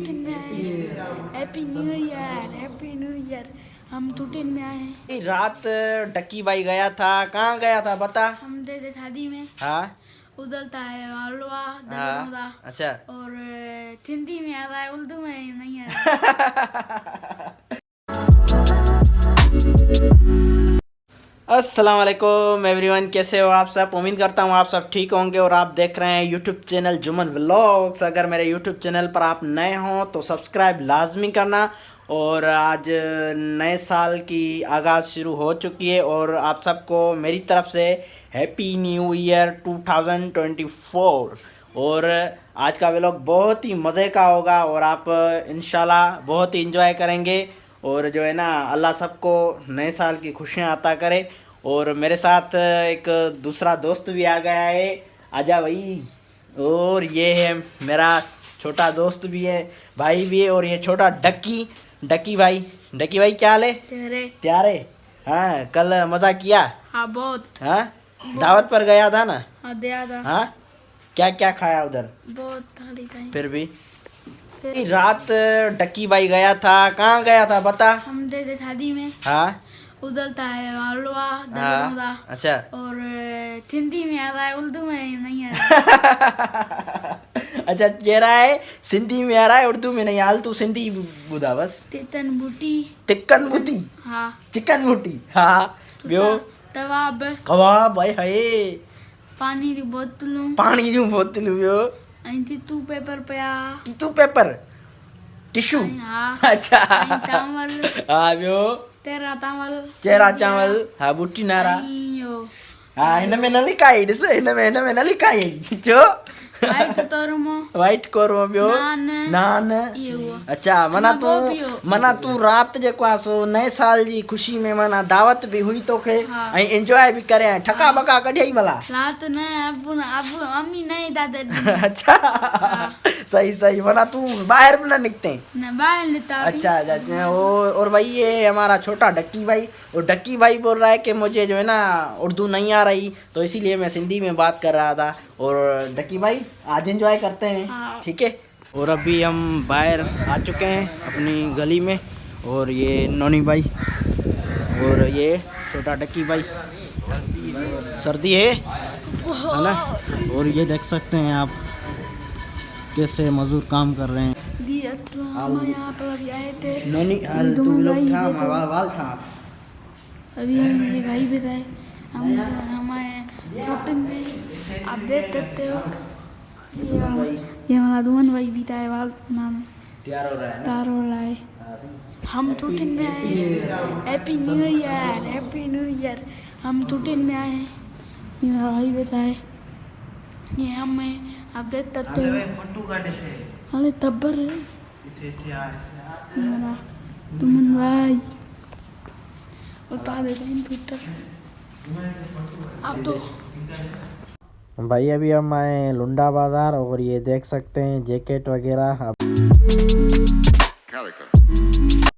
टूटिन में आए हैं। Happy new year, happy new year. हम टूटिन में आए हैं। रात डक्की भाई गया था, कहाँ गया था बता? हम दे शादी में। हाँ उदलता है मालवा हाँ अच्छा। और हिंदी में आ रहा है, उर्दू में नहीं आ रहा। अस्सलाम वालेकुम एवरीवन, कैसे हो आप सब? उम्मीद करता हूँ आप सब ठीक होंगे और आप देख रहे हैं यूट्यूब चैनल जुमन व्लॉग्स। अगर मेरे यूट्यूब चैनल पर आप नए हों तो सब्सक्राइब लाजमी करना। और आज नए साल की आगाज़ शुरू हो चुकी है और आप सबको मेरी तरफ से हैप्पी न्यू ईयर 2024। और आज का व्लॉग बहुत ही मज़े का होगा और आप इंशाल्लाह बहुत ही इंजॉय करेंगे। और जो है ना, अल्लाह सबको नए साल की खुशियाँ अता करे। और मेरे साथ एक दूसरा दोस्त भी आ गया है, आजा भाई। और ये है मेरा छोटा दोस्त भी है, भाई भी है। और ये छोटा डक्की भाई। डक्की भाई क्या हाल है? प्यारे। हाँ, कल मज़ा किया? हाँ बहुत। हाँ, दावत पर गया था ना? हाँ दिया था। हाँ, क्या क्या खाया उधर? बहुत थाली खाई। फिर भी रात डक्की भाई गया था, कहाँ गया था बता? हम दे शादी में। हाँ उदलता है मालवा हाँ अच्छा। और हिंदी में आ रहा है, उर्दू में नहीं आ रहा। अच्छा, कह रहा है सिंधी में आ रहा है, उर्दू में नहीं। हाल तू सिंधी बुधा बस। तिक्कन बूटी हाँ। चिकन बूटी हाँ। ब्यो तवाब कबाब भाई हाय। पानी की बोतल ब्यो तू पेपर पिया। तू पेपर टिश्यू हाँ। अच्छा चावल हाँ। ब्यो चेरा चावल हाँ। बूटी नारा हाँ। हिन में न लिखाई ॾिस, हिन में न लिखाई छो? वाइट कोरमा ॿियो नान। अच्छा, मना तू रात जेको आहे सो नए साल जी ख़ुशी में माना दावत बि हुई तोखे ऐं एंजॉय बि करे आहीं, ठका बका कढियई भला? रात न अब अम्मी नहीं दादा। अच्छा सही मना तू बाहर भी न निकते? न बाहर निकता। अच्छा। और भाई ये हमारा छोटा डक्की भाई। और डक्की भाई बोल रहा है कि मुझे जो है ना उर्दू नहीं आ रही, तो इसीलिए मैं सिंधी में बात कर रहा था। और डक्की भाई आज एंजॉय करते हैं, ठीक है? और अभी हम बाहर आ चुके हैं अपनी गली में। और ये नोनी भाई और ये छोटा डक्की भाई। सर्दी है ना? और ये देख सकते हैं आप कैसे मजदूर काम कर रहे हैं। हम यहाँ पर अभी आए थे। नोनी तू लोग था वाल था। अभी हम ये भाई भी आए, हम हमारे छोटे में आप देख सकते हो। ये हमारा दुमन भाई भी था, वाल नाम तैयार हो रहा है। हम टूटिन में आए हैं। Happy new year, happy new year. हम टूटिन में आए हैं। ये मेरा भाई बेटा है, ये हम हैं, आप देख सकते हो। फोटो काटे थे अरे तब्बर है ये मेरा तुमन भाई। बता देते हैं ट्विटर आप तो। भाई अभी हम आए लुंडा बाज़ार और ये देख सकते हैं जैकेट वगैरह।